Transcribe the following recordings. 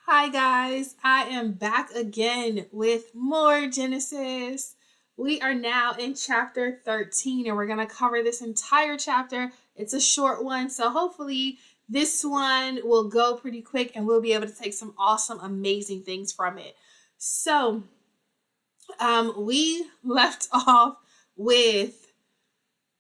Hi, guys. I am back again with more Genesis. We are now in chapter 13, and we're going to cover this entire chapter. It's a short one, so hopefully, this one will go pretty quick and we'll be able to take some awesome, amazing things from it. So, we left off with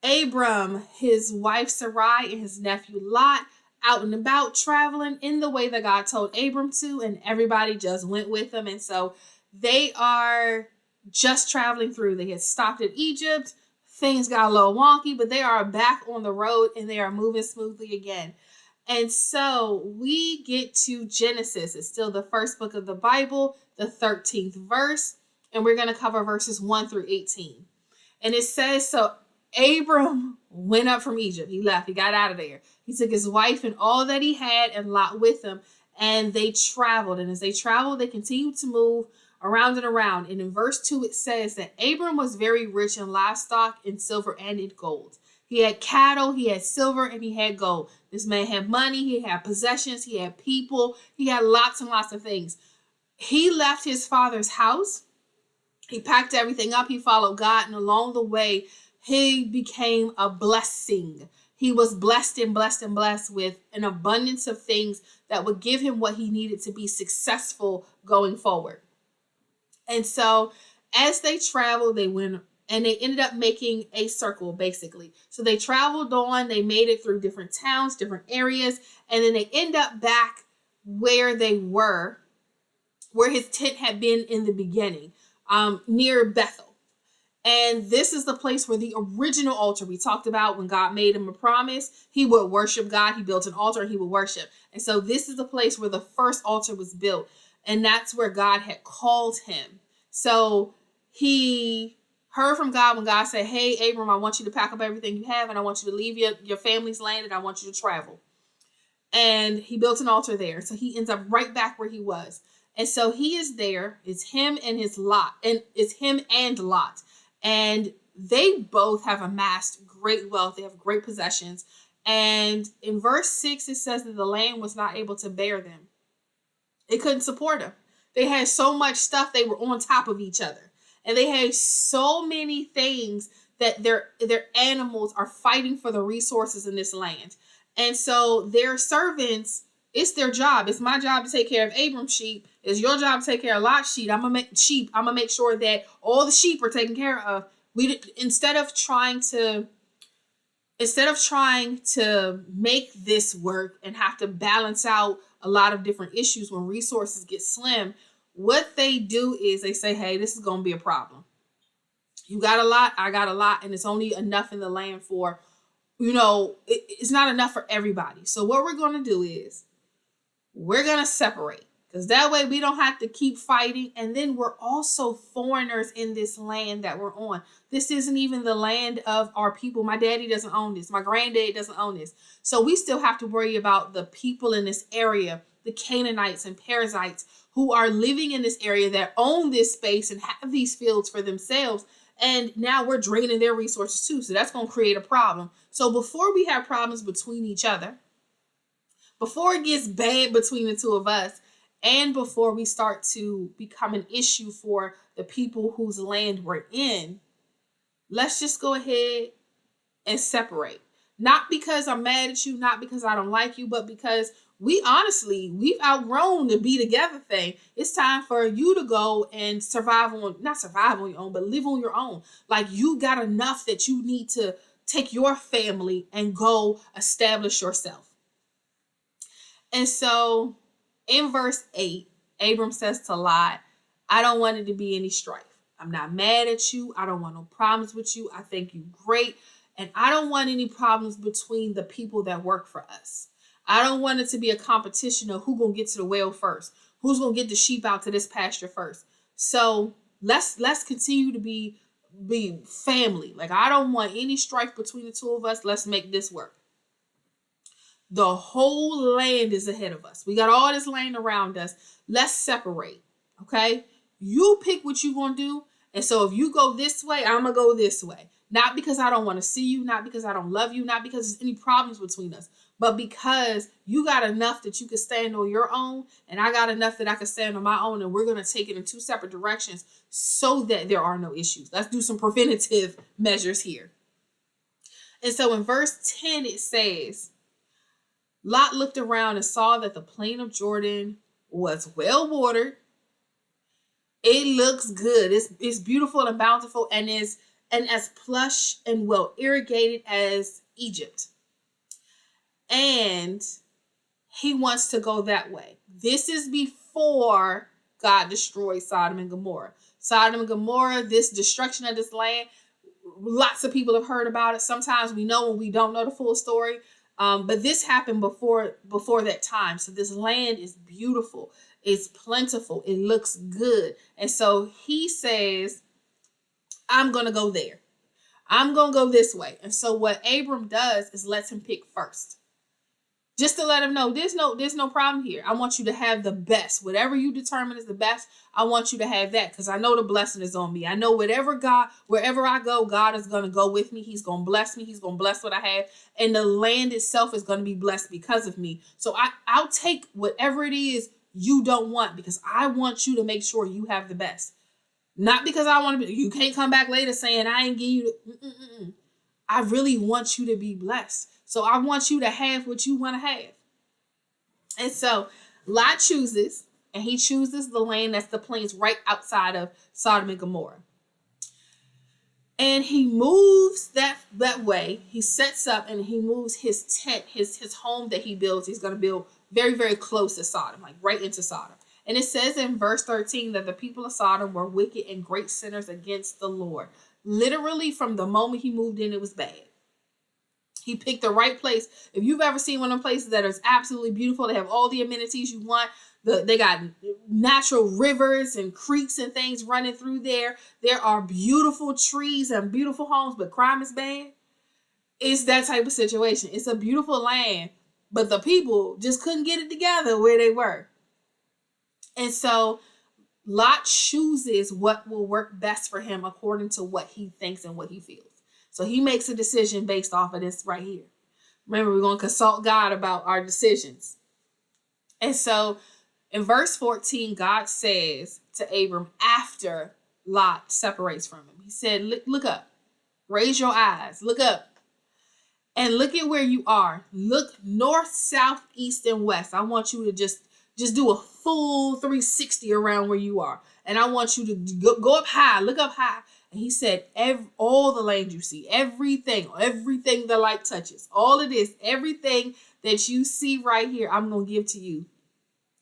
Abram, his wife Sarai, and his nephew Lot out and about traveling in the way that God told Abram to, and everybody just went with them. And so they are just traveling through. They had stopped at Egypt. Things got a little wonky, but they are back on the road and they are moving smoothly again. And so we get to Genesis. It's still the first book of the Bible, the 13th verse, and we're going to cover verses 1 through 18. And it says, so Abram went up from Egypt. He left. He got out of there. He took his wife and all that he had and Lot with him, and they traveled. And as they traveled, they continued to move around and around. And in verse 2, it says that Abram was very rich in livestock, in silver, and in gold. He had cattle, he had silver, and he had gold. This man had money, he had possessions, he had people, he had lots and lots of things. He left his father's house. He packed everything up. He followed God, and along the way, he became a blessing. He was blessed and blessed and blessed with an abundance of things that would give him what he needed to be successful going forward. And so as they traveled, they went and they ended up making a circle, basically. So they traveled on, they made it through different towns, different areas, and then they end up back where they were, where his tent had been in the beginning, near Bethel. And this is the place where the original altar we talked about, when God made him a promise, he would worship God. He built an altar and he would worship. And so this is the place where the first altar was built. And that's where God had called him. So he heard from God when God said, hey, Abram, I want you to pack up everything you have, and I want you to leave your family's land, and I want you to travel. And he built an altar there. So he ends up right back where he was. And so he is there. It's him and his Lot. And it's him and Lot. And they both have amassed great wealth. They have great possessions. And in verse 6, it says that the land was not able to bear them. It couldn't support them. They had so much stuff. They were on top of each other. And they had so many things that their animals are fighting for the resources in this land. And so their servants, it's their job. It's my job to take care of Abram's sheep. It's your job to take care of Lot's sheep. I'm gonna make sure that all the sheep are taken care of. Instead of trying to make this work and have to balance out a lot of different issues when resources get slim, what they do is they say, hey, this is gonna be a problem. You got a lot, I got a lot, and it's only enough in the land for, it's not enough for everybody. So what we're gonna do is we're gonna separate. Because that way we don't have to keep fighting. And then we're also foreigners in this land that we're on. This isn't even the land of our people. My daddy doesn't own this. My granddad doesn't own this. So we still have to worry about the people in this area, the Canaanites and Perizzites who are living in this area that own this space and have these fields for themselves. And now we're draining their resources too. So that's going to create a problem. So before we have problems between each other, before it gets bad between the two of us, and before we start to become an issue for the people whose land we're in, let's just go ahead and separate. Not because I'm mad at you, not because I don't like you, but because we've outgrown the be together thing. It's time for you to go and not survive on your own, but live on your own. Like, you got enough that you need to take your family and go establish yourself. And so in verse 8, Abram says to Lot, I don't want it to be any strife. I'm not mad at you. I don't want no problems with you. I think you great. And I don't want any problems between the people that work for us. I don't want it to be a competition of who's going to get to the well first. Who's going to get the sheep out to this pasture first. So let's continue to be family. Like, I don't want any strife between the two of us. Let's make this work. The whole land is ahead of us. We got all this land around us. Let's separate, okay? You pick what you're going to do. And so if you go this way, I'm going to go this way. Not because I don't want to see you, not because I don't love you, not because there's any problems between us, But because you got enough that you can stand on your own, and I got enough that I can stand on my own, and we're going to take it in two separate directions so that there are no issues. Let's do some preventative measures here. And so in verse 10, it says, Lot looked around and saw that the plain of Jordan was well watered. It looks good. It's beautiful and bountiful, and as plush and well irrigated as Egypt. And he wants to go that way. This is before God destroyed Sodom and Gomorrah. Sodom and Gomorrah, this destruction of this land, lots of people have heard about it. Sometimes we know when we don't know the full story. But this happened before that time. So this land is beautiful. It's plentiful. It looks good. And so he says, I'm going to go there. I'm going to go this way. And so what Abram does is lets him pick first. Just to let him know, there's no problem here. I want you to have the best. Whatever you determine is the best, I want you to have that, because I know the blessing is on me. I know wherever I go, God is going to go with me. He's going to bless me. He's going to bless what I have. And the land itself is going to be blessed because of me. So I'll take whatever it is you don't want, because I want you to make sure you have the best. Not because I want to be, you can't come back later saying I ain't give you. I really want you to be blessed. So I want you to have what you want to have. And so Lot chooses, and he chooses the land that's the plains right outside of Sodom and Gomorrah. And he moves that way. He sets up and he moves his tent, his home that he builds. He's going to build very, very close to Sodom, like right into Sodom. And it says in verse 13 that the people of Sodom were wicked and great sinners against the Lord. Literally, from the moment he moved in, it was bad. He picked the right place. If you've ever seen one of them places that is absolutely beautiful, they have all the amenities you want. They got natural rivers and creeks and things running through there. There are beautiful trees and beautiful homes, but crime is bad. It's that type of situation. It's a beautiful land, but the people just couldn't get it together where they were. And so Lot chooses what will work best for him according to what he thinks and what he feels. So he makes a decision based off of this right here. Remember, we're going to consult God about our decisions. And so in verse 14, God says to Abram after Lot separates from him, he said, look up, raise your eyes, look up, and look at where you are. Look north, south, east, and west. I want you to just do a full 360 around where you are. And I want you to go up high, look up high. And he said, all the land you see, everything the light touches, all of this, everything that you see right here, I'm going to give to you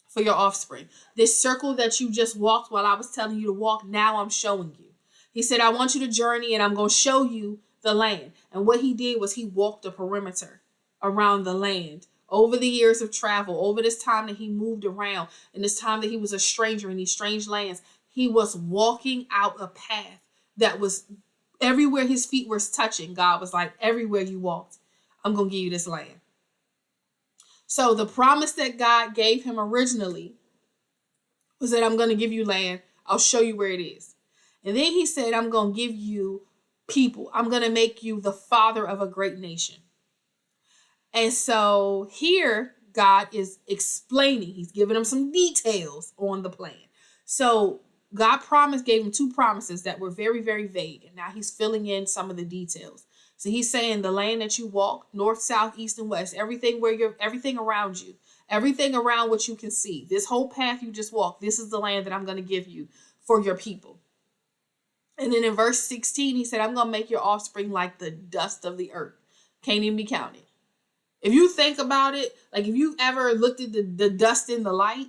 for your offspring. This circle that you just walked while I was telling you to walk, now I'm showing you. He said, I want you to journey and I'm going to show you the land. And what he did was he walked a perimeter around the land. Over the years of travel, over this time that he moved around, and this time that he was a stranger in these strange lands, he was walking out a path that was everywhere his feet were touching. God was like, everywhere you walked, I'm going to give you this land. So the promise that God gave him originally was that I'm going to give you land. I'll show you where it is. And then he said, I'm going to give you people. I'm going to make you the father of a great nation. And so here God is explaining, he's giving him some details on the plan. So God gave him two promises that were very, very vague. And now he's filling in some of the details. So he's saying the land that you walk, north, south, east, and west, everything around you, everything around what you can see, this whole path you just walked, this is the land that I'm going to give you for your people. And then in verse 16, he said, I'm going to make your offspring like the dust of the earth. Can't even be counted. If you think about it, like if you've ever looked at the dust in the light,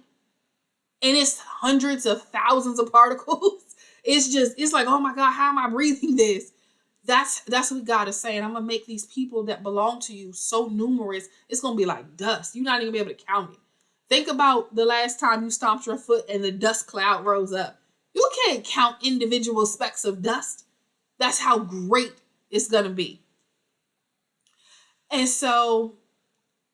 and it's hundreds of thousands of particles, it's like, oh my God, how am I breathing this? That's what God is saying. I'm going to make these people that belong to you so numerous, it's going to be like dust. You're not even going to be able to count it. Think about the last time you stomped your foot and the dust cloud rose up. You can't count individual specks of dust. That's how great it's going to be. And so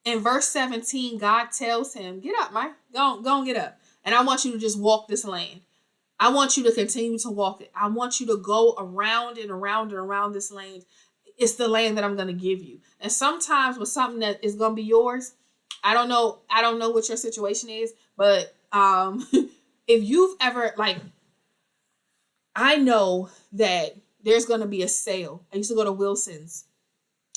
in verse 17, God tells him, get up, man. Go on, get up. And I want you to just walk this land. I want you to continue to walk it. I want you to go around and around and around this land. It's the land that I'm going to give you. And sometimes with something that is going to be yours, I don't know what your situation is, but if you've ever, like, I know that there's going to be a sale. I used to go to Wilson's.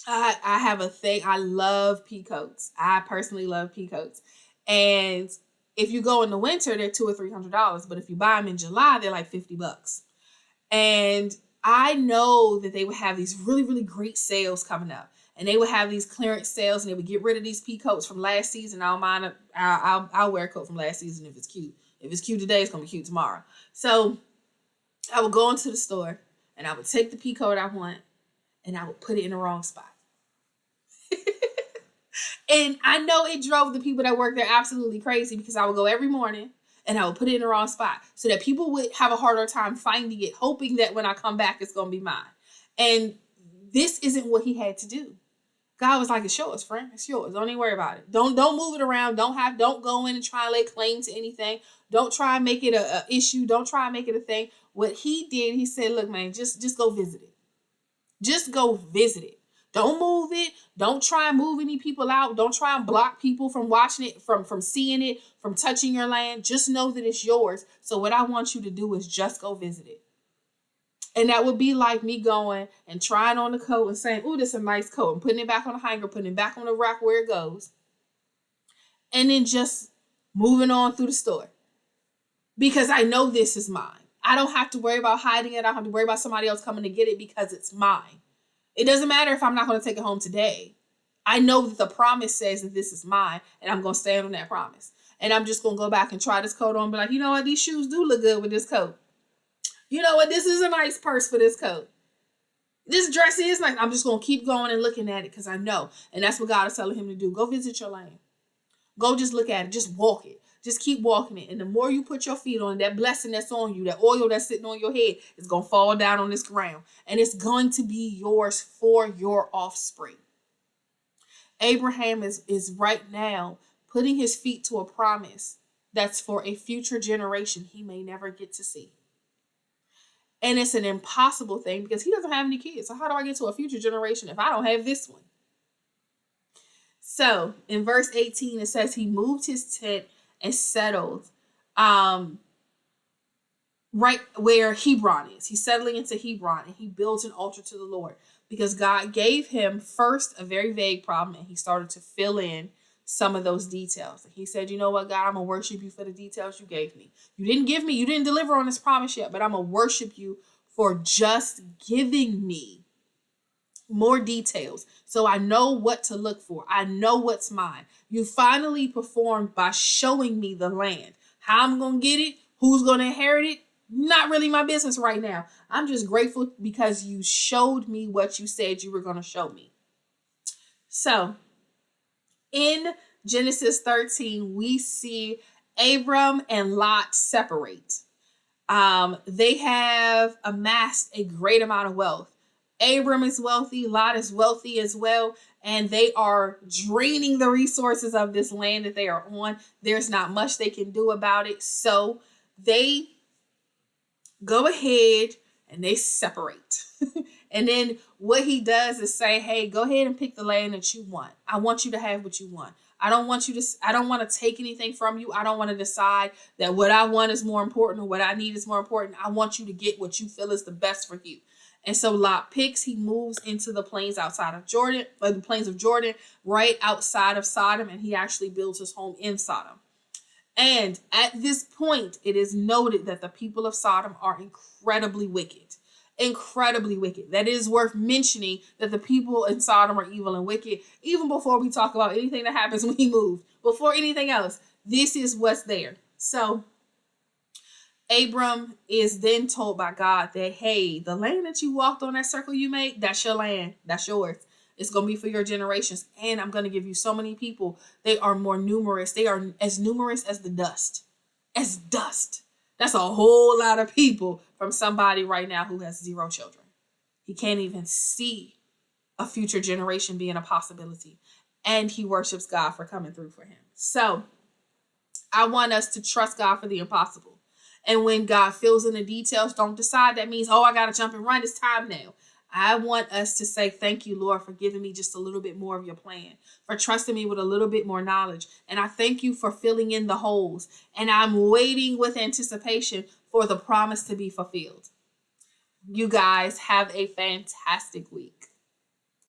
I have a thing. I love peacoats. I personally love peacoats. And if you go in the winter, they're $200 or $300. But if you buy them in July, they're like $50. And I know that they would have these really, really great sales coming up. And they would have these clearance sales, and they would get rid of these peacoats from last season. I'll wear a coat from last season if it's cute. If it's cute today, it's gonna be cute tomorrow. So I would go into the store, and I would take the peacoat I want, and I would put it in the wrong spot. And I know it drove the people that work there absolutely crazy, because I would go every morning and I would put it in the wrong spot so that people would have a harder time finding it, hoping that when I come back, it's going to be mine. And this isn't what he had to do. God was like, it's yours, friend. It's yours. Don't even worry about it. Don't move it around. Don't go in and try and lay claim to anything. Don't try and make it a issue. Don't try and make it a thing. What he did, he said, look, man, just go visit it. Just go visit it. Don't move it. Don't try and move any people out. Don't try and block people from watching it, from seeing it, from touching your land. Just know that it's yours. So what I want you to do is just go visit it. And that would be like me going and trying on the coat and saying, ooh, this is a nice coat, and putting it back on the hanger, putting it back on the rack where it goes. And then just moving on through the store. Because I know this is mine. I don't have to worry about hiding it. I don't have to worry about somebody else coming to get it, because it's mine. It doesn't matter if I'm not going to take it home today. I know that the promise says that this is mine, and I'm going to stand on that promise. And I'm just going to go back and try this coat on and be like, you know what? These shoes do look good with this coat. You know what? This is a nice purse for this coat. This dress is nice. I'm just going to keep going and looking at it, because I know. And that's what God is telling him to do. Go visit your land. Go just look at it. Just walk it. Just keep walking it. And the more you put your feet on it, that blessing that's on you, that oil that's sitting on your head, is going to fall down on this ground. And it's going to be yours for your offspring. Abraham is right now putting his feet to a promise that's for a future generation he may never get to see. And it's an impossible thing, because he doesn't have any kids. So how do I get to a future generation if I don't have this one? So in verse 18, it says he moved his tent and settled right where Hebron is. He's settling into Hebron, and he builds an altar to the Lord, because God gave him first a very vague problem, and he started to fill in some of those details. And he said, you know what, God, I'm going to worship you for the details you gave me. You didn't deliver on this promise yet, but I'm going to worship you for just giving me more details, so I know what to look for. I know what's mine. You finally performed by showing me the land. How I'm going to get it, who's going to inherit it, not really my business right now. I'm just grateful because you showed me what you said you were going to show me. So in Genesis 13, we see Abram and Lot separate. They have amassed a great amount of wealth. Abram is wealthy, Lot is wealthy as well, and they are draining the resources of this land that they are on. There's not much they can do about it, so they go ahead and they separate. And then what he does is say, hey, go ahead and pick the land that you want. I want you to have what you want. I don't want to take anything from you. I don't want to decide that what I want is more important or what I need is more important. I want you to get what you feel is the best for you. And so Lot picks, he moves into the plains outside of Jordan, or the plains of Jordan, right outside of Sodom, and he actually builds his home in Sodom. And at this point, it is noted that the people of Sodom are incredibly wicked. Incredibly wicked. That is worth mentioning, that the people in Sodom are evil and wicked, even before we talk about anything that happens when he moved. Before anything else, this is what's there. So Abram is then told by God that, hey, the land that you walked on, that circle you made, that's your land. That's yours. It's going to be for your generations. And I'm going to give you so many people. They are more numerous. They are as numerous as the dust. As dust. That's a whole lot of people from somebody right now who has 0 children. He can't even see a future generation being a possibility. And he worships God for coming through for him. So I want us to trust God for the impossible. And when God fills in the details, don't decide that means, oh, I got to jump and run. It's time now. I want us to say, thank you, Lord, for giving me just a little bit more of your plan, for trusting me with a little bit more knowledge. And I thank you for filling in the holes. And I'm waiting with anticipation for the promise to be fulfilled. You guys have a fantastic week.